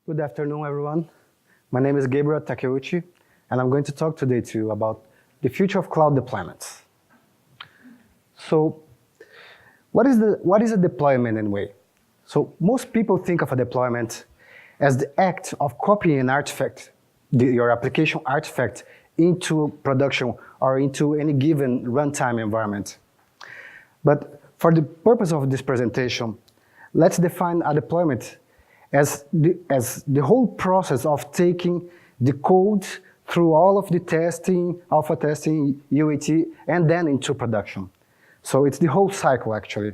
Good afternoon, everyone. My name is Gabriel Takeuchi, and I'm going to talk today to you about the future of cloud deployments. So, what is a deployment anyway? So, most people think of a deployment as the act of copying an artifact, your application artifact, into production or into any given runtime environment. But for the purpose of this presentation, let's define a deployment as the whole process of taking the code through all of the testing, alpha testing, UAT, and then into production. So it's the whole cycle, actually.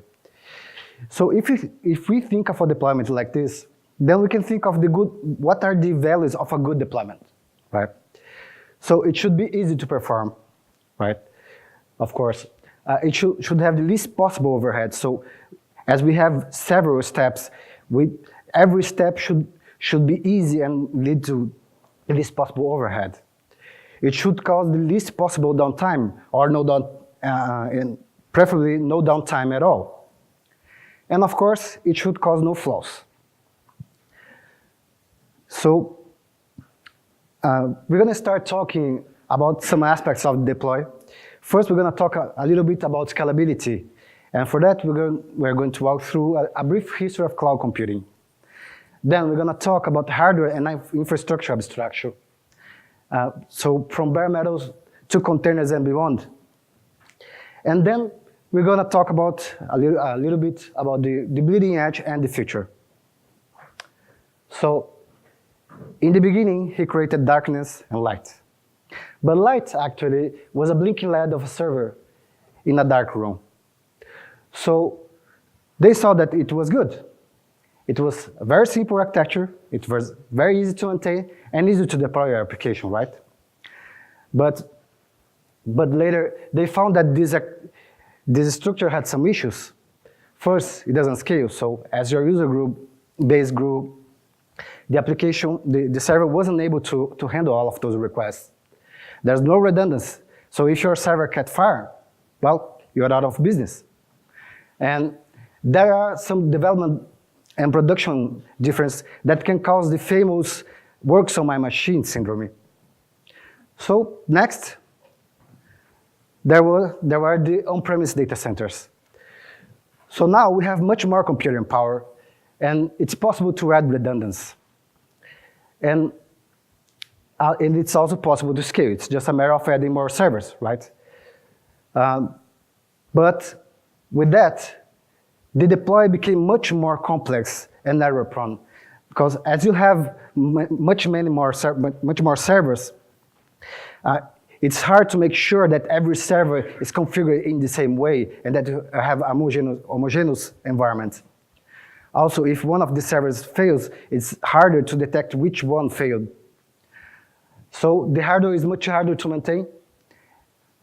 So if we think of a deployment like this, then we can think of what are the values of a good deployment, right? So it should be easy to perform, right? Of course. It should have the least possible overhead. So as we have several steps, every step should be easy and lead to the least possible overhead. It should cause the least possible downtime, or preferably no downtime at all. And of course, it should cause no flaws. So we're going to start talking about some aspects of deploy. First, we're going to talk a little bit about scalability. And for that, we're going to walk through a brief history of cloud computing. Then we're going to talk about hardware and infrastructure abstraction. So from bare metals to containers and beyond. And then we're going to talk about a little bit about the bleeding edge and the future. So in the beginning, he created darkness and light. But light actually was a blinking LED of a server in a dark room. So they saw that it was good. It was a very simple architecture, it was very easy to maintain, and easy to deploy your application, right? But later, they found that this structure had some issues. First, it doesn't scale, so as your user base grew, the application, the server wasn't able to handle all of those requests. There's no redundancy, so if your server caught fire, well, you're out of business. And there are some development and production difference that can cause the famous works on my machine syndrome. So next, there were the on-premise data centers. So now we have much more computing power, and it's possible to add redundancy. And it's also possible to scale. It's just a matter of adding more servers, right? But with that, the deploy became much more complex and error-prone, because as you have much more servers, it's hard to make sure that every server is configured in the same way and that you have a homogeneous environment. Also, if one of the servers fails, it's harder to detect which one failed. So the hardware is much harder to maintain,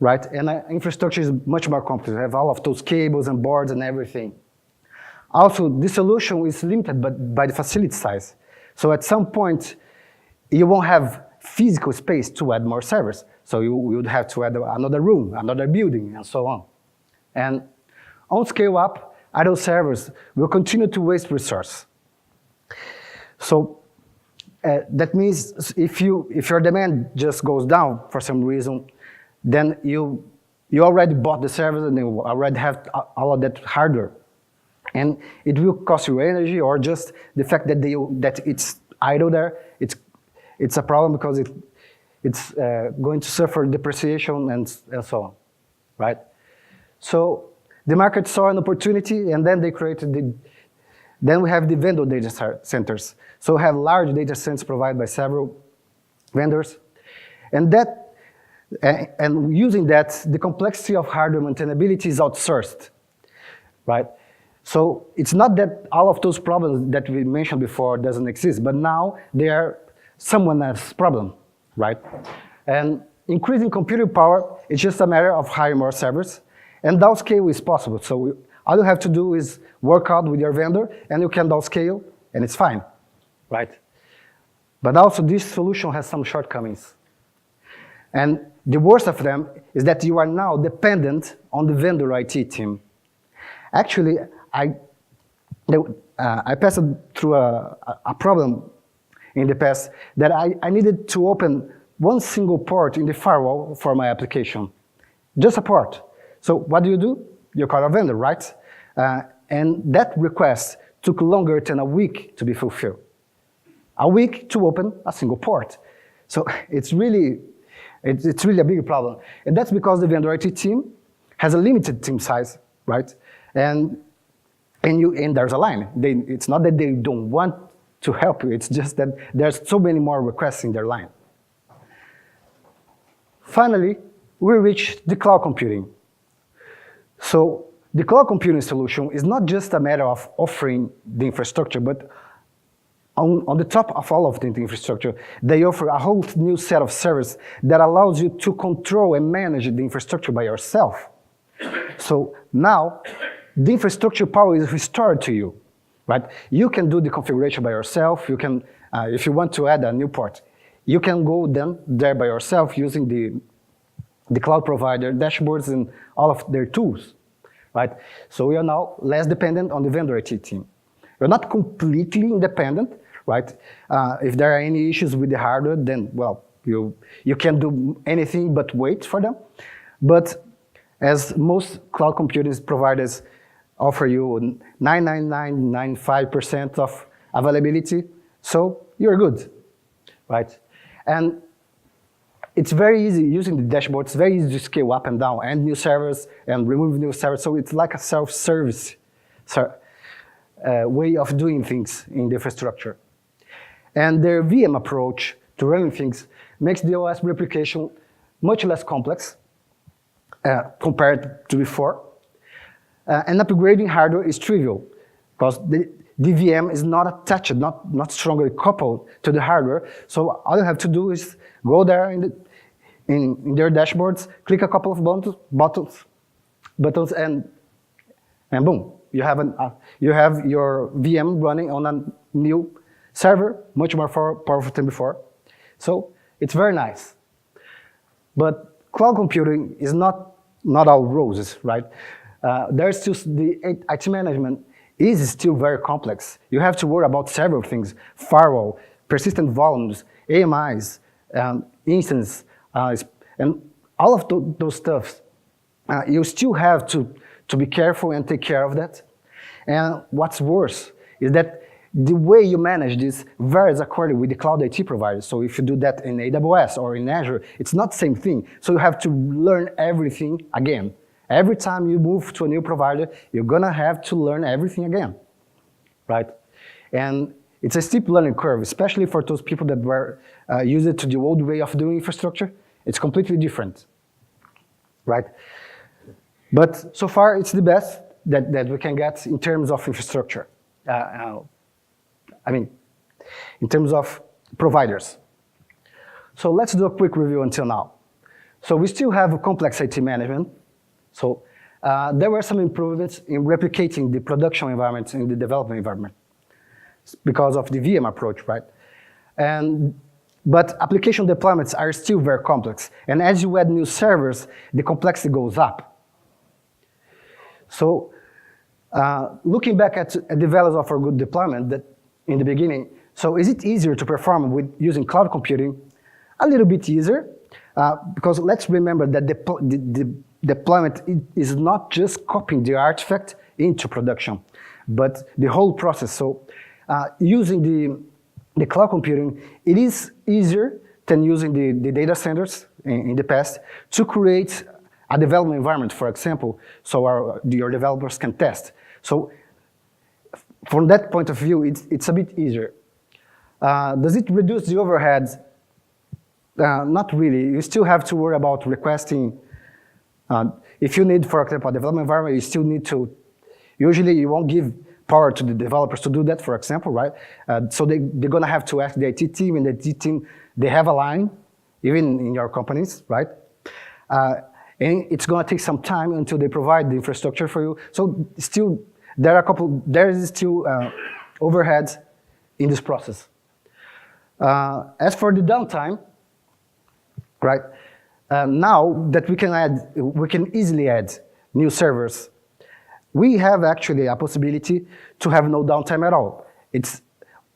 right? And infrastructure is much more complex. You have all of those cables and boards and everything. Also, the solution is limited by the facility size. So at some point, you won't have physical space to add more servers. So you would have to add another room, another building, and so on. And on scale up, idle servers will continue to waste resource. So that means if your demand just goes down for some reason, then you already bought the servers and you already have all of that hardware. And it will cost you energy, or just the fact that it's idle there, it's a problem because it's going to suffer depreciation and so on, right? So the market saw an opportunity, and then they created then we have the vendor data centers. So we have large data centers provided by several vendors. And using that, the complexity of hardware maintainability is outsourced, right? So it's not that all of those problems that we mentioned before doesn't exist, but now they are someone else's problem, right? And increasing computing power is just a matter of hiring more servers, and downscale is possible. So all you have to do is work out with your vendor, and you can downscale, and it's fine, right? But also this solution has some shortcomings. And the worst of them is that you are now dependent on the vendor IT team. Actually, I passed through a problem in the past that I needed to open one single port in the firewall for my application. Just a port. So what do? You call a vendor, right? And that request took longer than a week to be fulfilled. A week to open a single port. So it's really a big problem. And that's because the vendor IT team has a limited team size, right? And there's a line. It's not that they don't want to help you, it's just that there's so many more requests in their line. Finally, we reach the cloud computing. So the cloud computing solution is not just a matter of offering the infrastructure, but on the top of all of the infrastructure, they offer a whole new set of services that allows you to control and manage the infrastructure by yourself. So now, the infrastructure power is restored to you, right? You can do the configuration by yourself. You can, if you want to add a new port, you can go then there by yourself using the cloud provider dashboards and all of their tools, right? So we are now less dependent on the vendor IT team. We're not completely independent, right? If there are any issues with the hardware, then, well, you can't do anything but wait for them. But as most cloud computing providers offer you 999.95% of availability, so you're good, right? And it's very easy using the dashboard. It's very easy to scale up and down, and new servers and remove new servers. So it's like a self-service way of doing things in the infrastructure. And their VM approach to running things makes the OS replication much less complex compared to before. And upgrading hardware is trivial because the VM is not attached, not strongly coupled to the hardware. So all you have to do is go there in their dashboards, click a couple of buttons, and boom, you have your VM running on a new server, much more powerful than before. So it's very nice. But cloud computing is not all roses, right? There's still the IT management is still very complex. You have to worry about several things: firewall, persistent volumes, AMIs, instance, and all of those stuff. You still have to be careful and take care of that. And what's worse is that the way you manage this varies according with the cloud IT providers. So if you do that in AWS or in Azure, it's not the same thing. So you have to learn everything again. Every time you move to a new provider, you're gonna have to learn everything again, right? And it's a steep learning curve, especially for those people that were used to the old way of doing infrastructure. It's completely different, right? But so far, it's the best that we can get in terms of infrastructure. In terms of providers. So let's do a quick review until now. So we still have a complex IT management. So there were some improvements in replicating the production environment in the development environment because of the VM approach, right? But application deployments are still very complex. And as you add new servers, the complexity goes up. So looking back at the values of our good deployment that in the beginning, so is it easier to perform with using cloud computing? A little bit easier, because let's remember that the deployment is not just copying the artifact into production, but the whole process. So using the cloud computing, it is easier than using the data centers in the past to create a development environment, for example, so your developers can test. So from that point of view, it's a bit easier. Does it reduce the overhead? Not really. You still have to worry about requesting. If you need, for example, a development environment, you still need to, usually you won't give power to the developers to do that, for example, right? So they're gonna have to ask the IT team, and the IT team, they have a line, even in your companies, right? And it's gonna take some time until they provide the infrastructure for you. So still, there is still overhead in this process. As for the downtime, right? Now that we can easily add new servers, we have actually a possibility to have no downtime at all.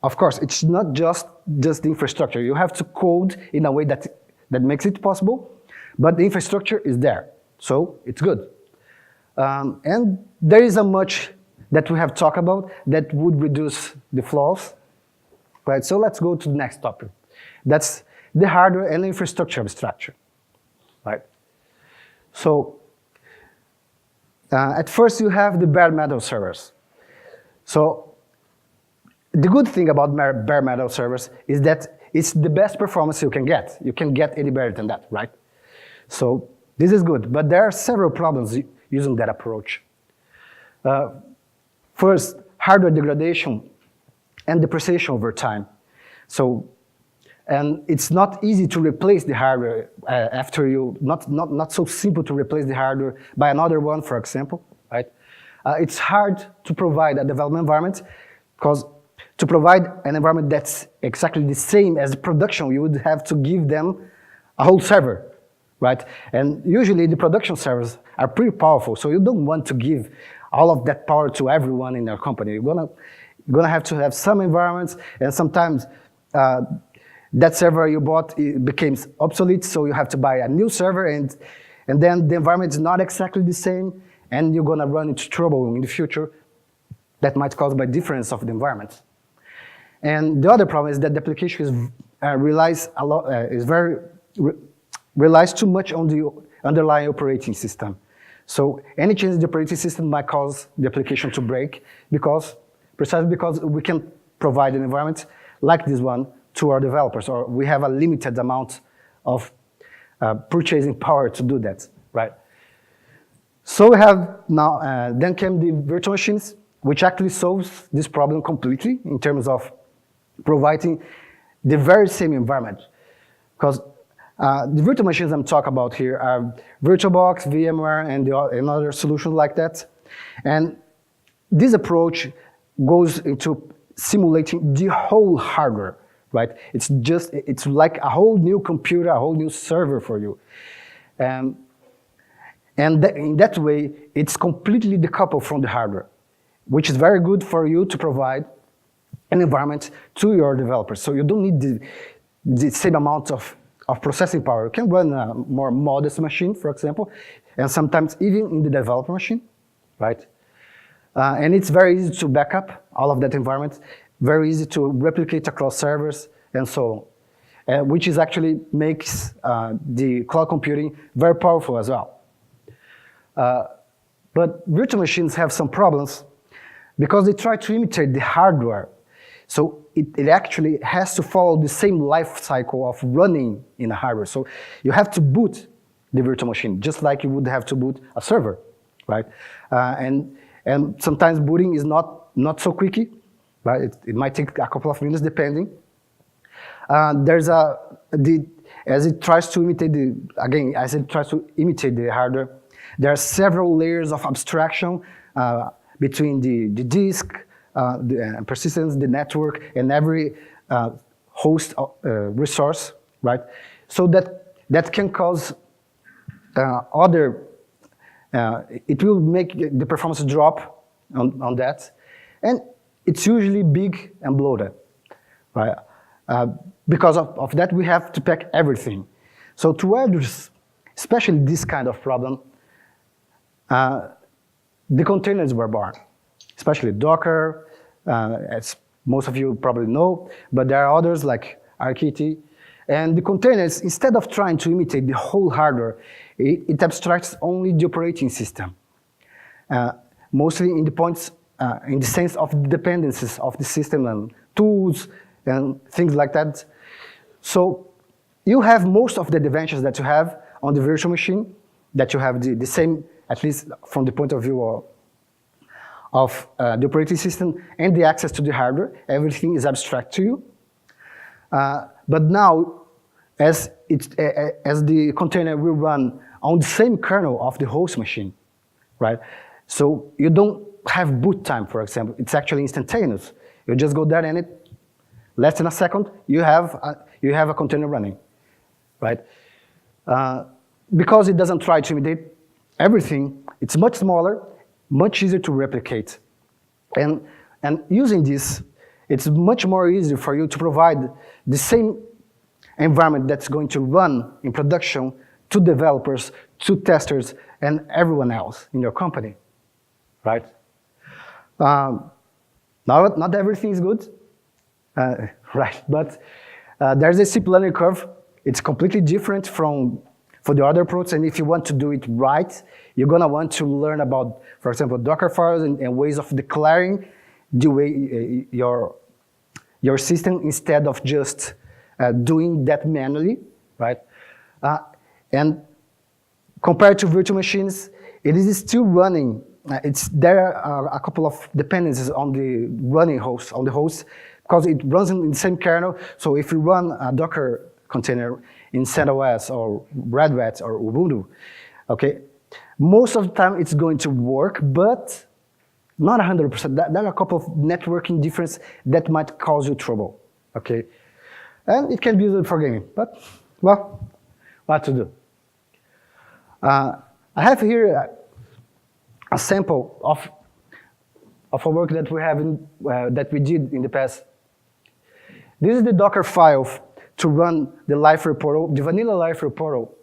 of course, it's not just the infrastructure. You have to code in a way that makes it possible, but the infrastructure is there, so it's good. And there is a much that we have talked about that would reduce the flaws, right? So let's go to the next topic. That's the hardware and infrastructure abstraction, right? So at first you have the bare metal servers. So the good thing about bare metal servers is that it's the best performance you can get. You can get any better than that, right? So this is good, but there are several problems using that approach. First, hardware degradation and depreciation over time. So, and it's not easy to replace the hardware after you, not so simple to replace the hardware by another one, for example, right? It's hard to provide a development environment because to provide an environment that's exactly the same as production, you would have to give them a whole server, right? And usually the production servers are pretty powerful, so you don't want to give all of that power to everyone in your company. You're gonna have to have some environments, and sometimes that server you bought becomes obsolete, so you have to buy a new server, and then the environment is not exactly the same, and you're gonna run into trouble in the future that might cause by difference of the environment. And the other problem is that the application relies too much on the underlying operating system. So any change in the operating system might cause the application to break precisely because we can provide an environment like this one to our developers, or we have a limited amount of purchasing power to do that, right? So we have now, then came the virtual machines, which actually solves this problem completely in terms of providing the very same environment. Because the virtual machines I'm talking about here are VirtualBox, VMware, and other solutions like that. And this approach goes into simulating the whole hardware, right? It's like a whole new computer, a whole new server for you. And in that way, it's completely decoupled from the hardware, which is very good for you to provide an environment to your developers. So you don't need the same amount of processing power. You can run a more modest machine, for example, and sometimes even in the developer machine, right? And it's very easy to back up all of that environment, very easy to replicate across servers and so on, which is actually makes the cloud computing very powerful as well. But virtual machines have some problems because they try to imitate the hardware. So it actually has to follow the same life cycle of running in a hardware. So you have to boot the virtual machine, just like you would have to boot a server, right? And sometimes booting is not so quickly, right? It might take a couple of minutes depending. As it tries to imitate the hardware, there are several layers of abstraction between the disk, the persistence, the network, and every host resource, right? So that can cause it will make the performance drop on that, and it's usually big and bloated, right? Because of that, we have to pack everything. So to address, especially this kind of problem, the containers were born, especially Docker, as most of you probably know, but there are others like RKT. And the containers, instead of trying to imitate the whole hardware, it abstracts only the operating system, mostly in the sense of the dependencies of the system and tools and things like that. So you have most of the advantages that you have on the virtual machine, that you have the same, at least from the point of view of the operating system and the access to the hardware. Everything is abstract to you. But now, as the container will run on the same kernel of the host machine, right? So you don't have boot time, for example. It's actually instantaneous. You just go there and less than a second, you have a container running, right? Because it doesn't try to imitate everything, it's much smaller, much easier to replicate. And using this, it's much more easy for you to provide the same environment that's going to run in production to developers, to testers, and everyone else in your company, right? Not everything is good, right? But there's a steep learning curve. It's completely different for the other approach, and if you want to do it right, you're gonna want to learn about, for example, Docker files and ways of declaring the way your system instead of just doing that manually, right? And compared to virtual machines, it is still running. There are a couple of dependencies on the running host, on the host, because it runs in the same kernel. So if you run a Docker container in CentOS or Red Hat or Ubuntu, okay, most of the time it's going to work, but not 100%. There are a couple of networking differences that might cause you trouble, okay? And it can be used for gaming, but, well, what to do? I have here a sample of a work that we have that we did in the past. This is the Docker file to run the Liferay portal, the vanilla Liferay portal.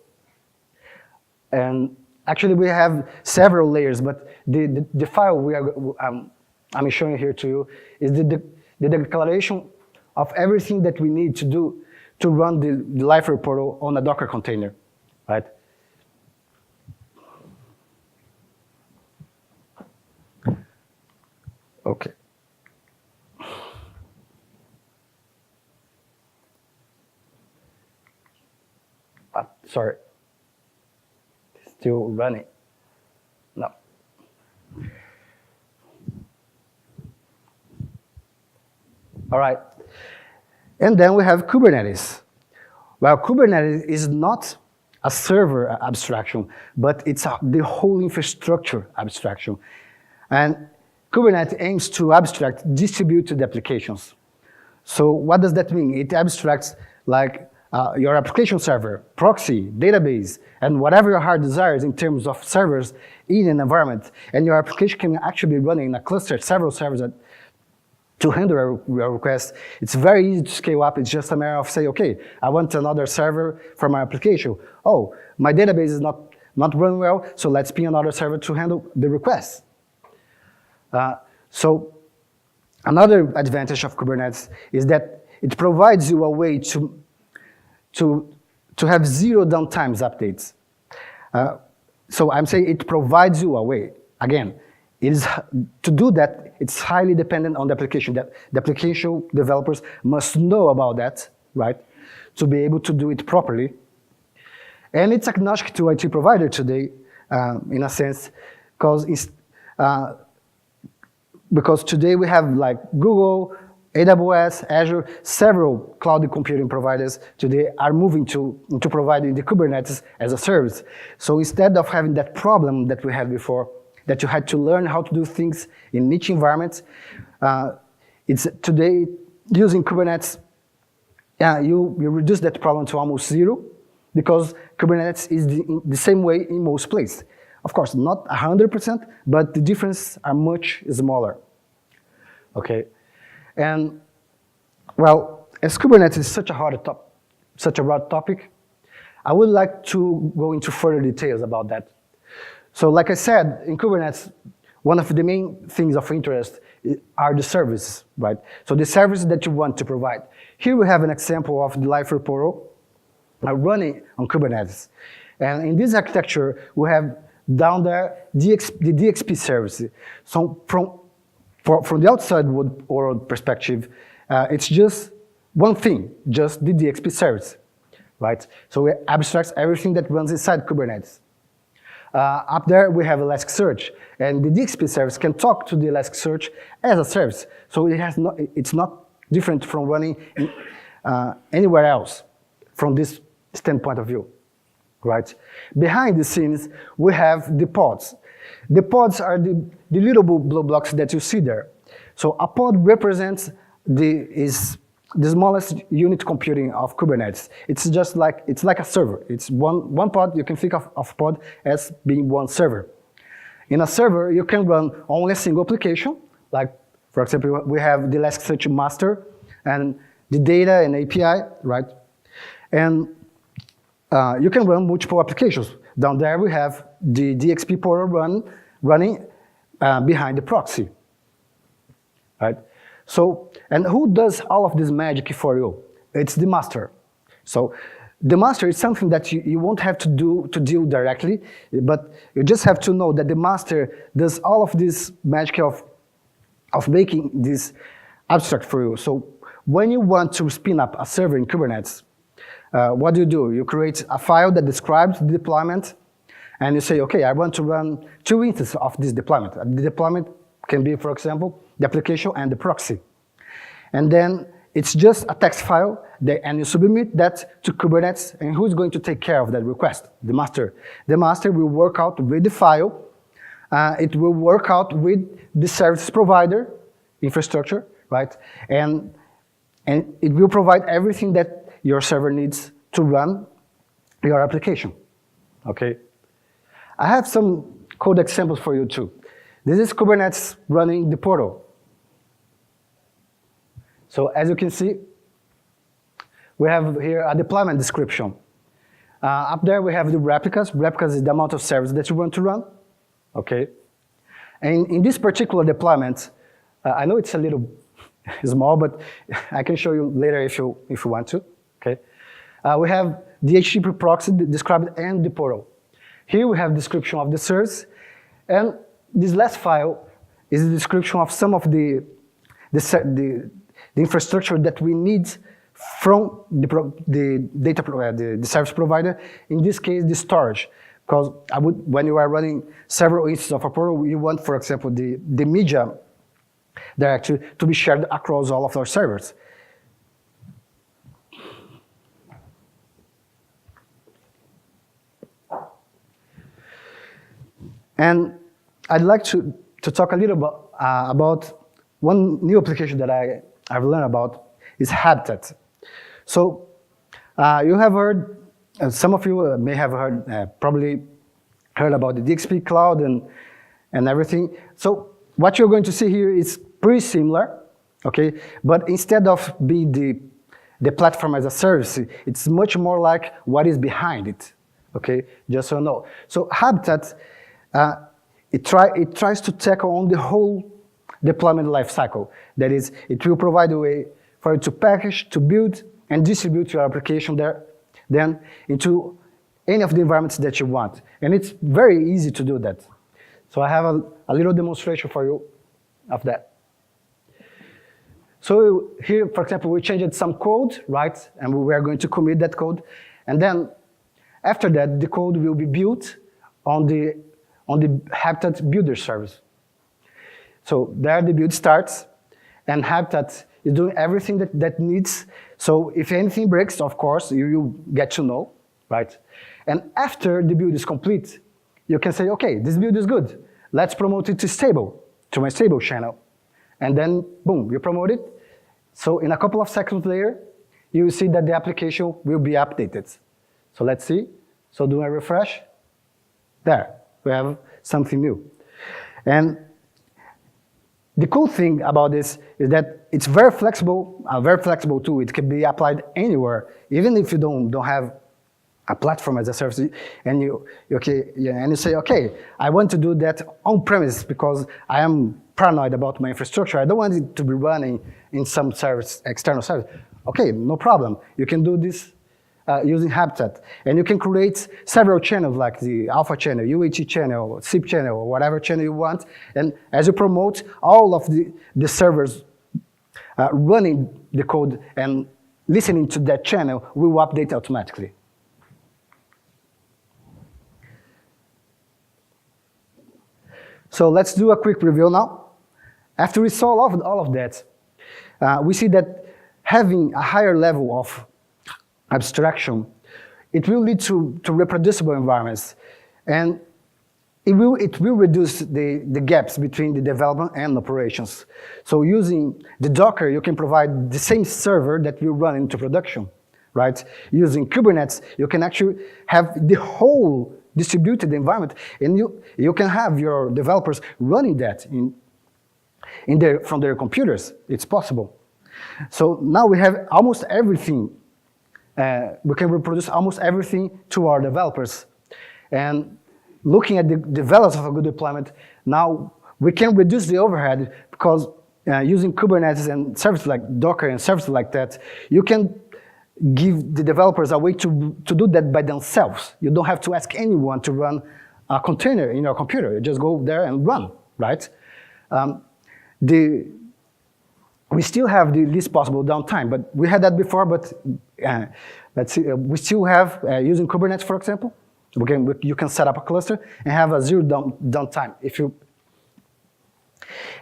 And actually, we have several layers, but the file I'm showing here to you is the declaration of everything that we need to do to run the Liferay portal on a Docker container, right? Okay. Sorry. Still running. No. All right. And then we have Kubernetes. Well, Kubernetes is not a server abstraction, but it's the whole infrastructure abstraction. And Kubernetes aims to abstract distributed applications. So what does that mean? It abstracts like your application server, proxy, database, and whatever your heart desires in terms of servers in an environment. And your application can actually be running in a cluster, several servers to handle your requests. It's very easy to scale up. It's just a matter of say, okay, I want another server for my application. Oh, my database is not running well, so let's ping another server to handle the requests. So another advantage of Kubernetes is that it provides you a way to have zero downtime updates. So I'm saying it provides you a way. Again, to do that, it's highly dependent on the application. That the application developers must know about that, right, to be able to do it properly. And it's agnostic to IT provider today, in a sense, because today we have like Google, AWS, Azure, several cloud computing providers today are moving into providing the Kubernetes as a service. So instead of having that problem that we had before, that you had to learn how to do things in niche environments, it's today using Kubernetes, you reduce that problem to almost zero, because Kubernetes is the same way in most places. Of course, not 100%, but the differences are much smaller. Okay, and well, as Kubernetes is such a broad topic, I would like to go into further details about that. So, like I said, in Kubernetes, one of the main things of interest are the services, right? So the services that you want to provide. Here we have an example of the Liferay portal running on Kubernetes, and in this architecture, we have down there the DXP service. So from the outside world perspective, it's just one thing, just the DXP service, right? So it abstracts everything that runs inside Kubernetes. Up there, we have Elasticsearch, and the DXP service can talk to the Elasticsearch as a service. So it's not different from running anywhere else from this standpoint of view. Right? Behind the scenes, we have the pods. The pods are the little blue blocks that you see there. So a pod represents the smallest unit computing of Kubernetes. It's just like a server. It's one pod. You can think of pod as being one server. In a server, you can run only a single application, like For example, we have the Elasticsearch master and the data and API, right? And you can run multiple applications. Down there we have the DXP portal running behind the proxy, right? So, and who does all of this magic for you? It's the master. So the master is something that you won't have to deal directly, but you just have to know that the master does all of this magic of making this abstract for you. So when you want to spin up a server in Kubernetes, what do? You create a file that describes the deployment, and you say, okay, I want to run 2 instances of this deployment. The deployment can be, for example, the application and the proxy. And then it's just a text file, and you submit that to Kubernetes, and who's going to take care of that request? The master. The master will work out with the file. It will work out with the service provider infrastructure, right? And it will provide everything that your server needs to run your application, okay? I have some code examples for you too. This is Kubernetes running the portal. So as you can see, we have here a deployment description. Up there we have the replicas. Replicas is the amount of service that you want to run, okay? And in this particular deployment, I know it's a little small, but I can show you later if you want to, okay? We have the HTTP proxy described and the portal. Here we have description of the service, and this last file is a description of some of the infrastructure that we need from the service provider. In this case, the storage, because when you are running several instances of a portal, you want, for example, the media directory to be shared across all of our servers. And I'd like to talk a little about one new application that I've learned about is Habitat. So you have heard, some of you may have heard, probably heard about the DXP cloud and everything. So what you're going to see here is pretty similar, okay? But instead of being the platform as a service, it's much more like what is behind it, okay? Just so you know. So Habitat, it tries to tackle on the whole deployment lifecycle. That is, it will provide a way for you to package, to build, and distribute your application then into any of the environments that you want. And it's very easy to do that. So I have a little demonstration for you of that. So here, for example, we changed some code, right? And we are going to commit that code. And then after that, the code will be built on the Habitat builder service. So there the build starts, and Habitat is doing everything that needs. So if anything breaks, of course, you get to know, right? And after the build is complete, you can say, okay, this build is good. Let's promote it to stable, to my stable channel. And then, boom, you promote it. So in a couple of seconds later, you will see that the application will be updated. So let's see. So do a refresh. There, we have something new. And the cool thing about this is that it's very flexible tool. It can be applied anywhere, even if you don't have a platform as a service, and you say, okay, I want to do that on premise because I am paranoid about my infrastructure. I don't want it to be running in some service, external service. Okay, no problem. You can do this using Habitat, and you can create several channels like the alpha channel, UAT channel, SIP channel, or whatever channel you want. And as you promote, all of the servers running the code and listening to that channel will update automatically. So let's do a quick review now. After we saw all of that, we see that having a higher level of abstraction, it will lead to reproducible environments, and it will reduce the gaps between the development and operations. So using the Docker, you can provide the same server that will run into production, right? Using Kubernetes, you can actually have the whole distributed environment, and you can have your developers running that from their computers. It's possible. So now we have almost everything. We can reproduce almost everything to our developers. And looking at the developers of a good deployment, now we can reduce the overhead because using Kubernetes and services like Docker and services like that, you can give the developers a way to do that by themselves. You don't have to ask anyone to run a container in your computer. You just go there and run, right? We still have the least possible downtime, but we had that before, but let's see, we still have, using Kubernetes, for example, you can set up a cluster and have a zero downtime.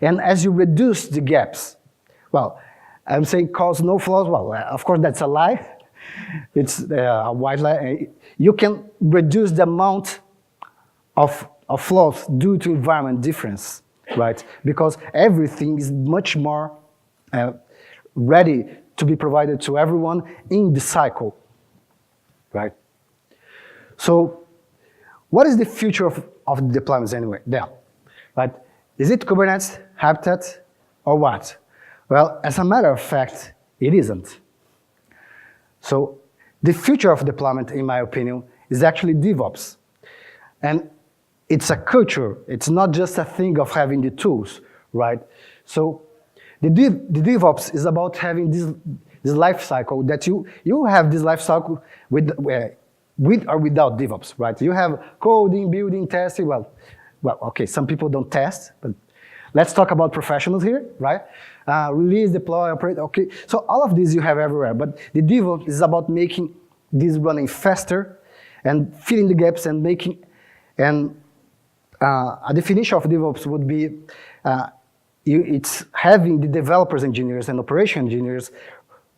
And as you reduce the gaps, well, I'm saying cause no flaws. Well, of course, that's a lie. It's a white lie. You can reduce the amount of flaws due to environment difference, right? Because everything is much more ready to be provided to everyone in the cycle, right? So what is the future of the deployments anyway? There, right? Is it Kubernetes, Habitat, or what? Well, as a matter of fact, it isn't. So the future of deployment, in my opinion, is actually DevOps. And it's a culture. It's not just a thing of having the tools, right? So the DevOps is about having this life cycle that you have this life cycle with or without DevOps, right? You have coding, building, testing. Well, okay, some people don't test, but let's talk about professionals here, right? Release, deploy, operate, okay. So all of these you have everywhere, but the DevOps is about making this running faster and filling the gaps and making, and a definition of DevOps would be, it's having the developers, engineers, and operation engineers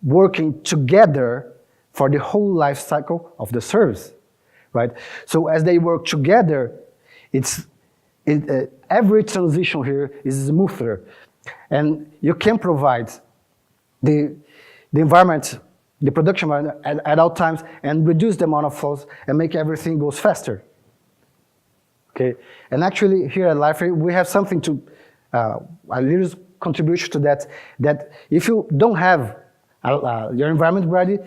working together for the whole life cycle of the service, right? So as they work together, every transition here is smoother, and you can provide the environment, the production environment at all times, and reduce the amount of flaws and make everything goes faster. Okay, and actually here at Liferay, we have something to a little contribution to that. That if you don't have your environment ready,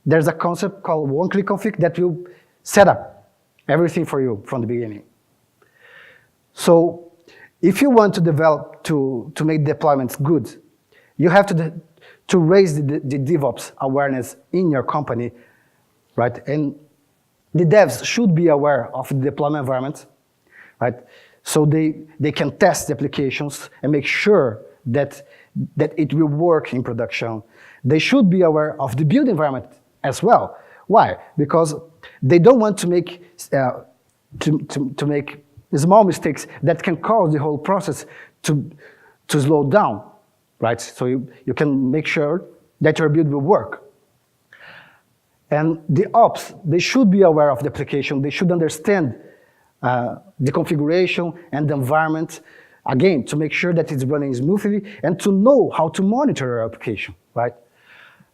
there's a concept called one-click config that will set up everything for you from the beginning. So if you want to develop, to make deployments good, you have to raise the DevOps awareness in your company, right? And the devs should be aware of the deployment environment, right? So they can test the applications and make sure that it will work in production. They should be aware of the build environment as well. Why? Because they don't want to make make small mistakes that can cause the whole process to slow down, right? So you can make sure that your build will work. And the ops, they should be aware of the application. They should understand the configuration and the environment, again, to make sure that it's running smoothly and to know how to monitor your application, right?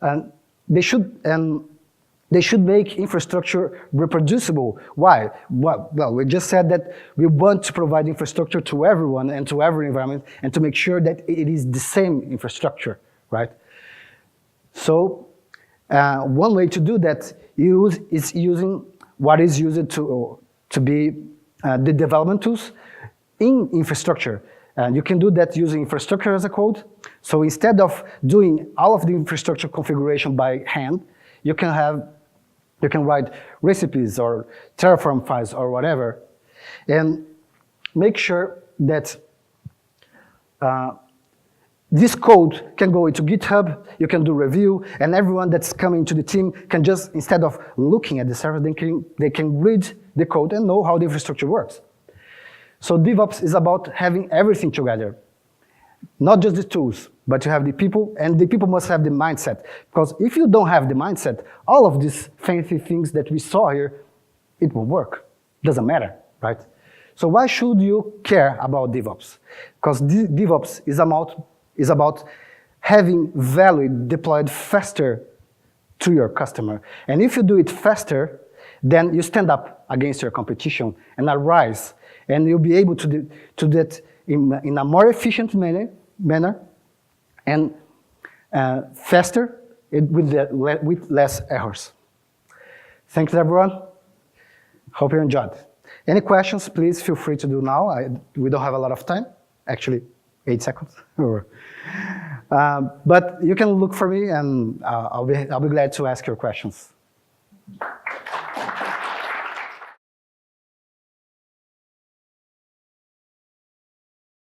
And they should make infrastructure reproducible. Why? Well, we just said that we want to provide infrastructure to everyone and to every environment and to make sure that it is the same infrastructure, right? So one way to do that is using what is used to be the development tools in infrastructure. And you can do that using infrastructure as a code. So instead of doing all of the infrastructure configuration by hand, you can write recipes or Terraform files or whatever, and make sure that this code can go into GitHub, you can do review, and everyone that's coming to the team can just, instead of looking at the server, they can read the code and know how the infrastructure works. So DevOps is about having everything together. Not just the tools, but you have the people, and the people must have the mindset. Because if you don't have the mindset, all of these fancy things that we saw here, it won't work. Doesn't matter, right? So why should you care about DevOps? Because DevOps is about having value deployed faster to your customer. And if you do it faster, then you stand up against your competition and arise, and you'll be able to do that in a more efficient manner manner, and faster with less errors. Thanks, everyone. Hope you enjoyed. Any questions, please feel free to do now. We don't have a lot of time, actually 8 seconds. But you can look for me, and I'll be glad to ask your questions.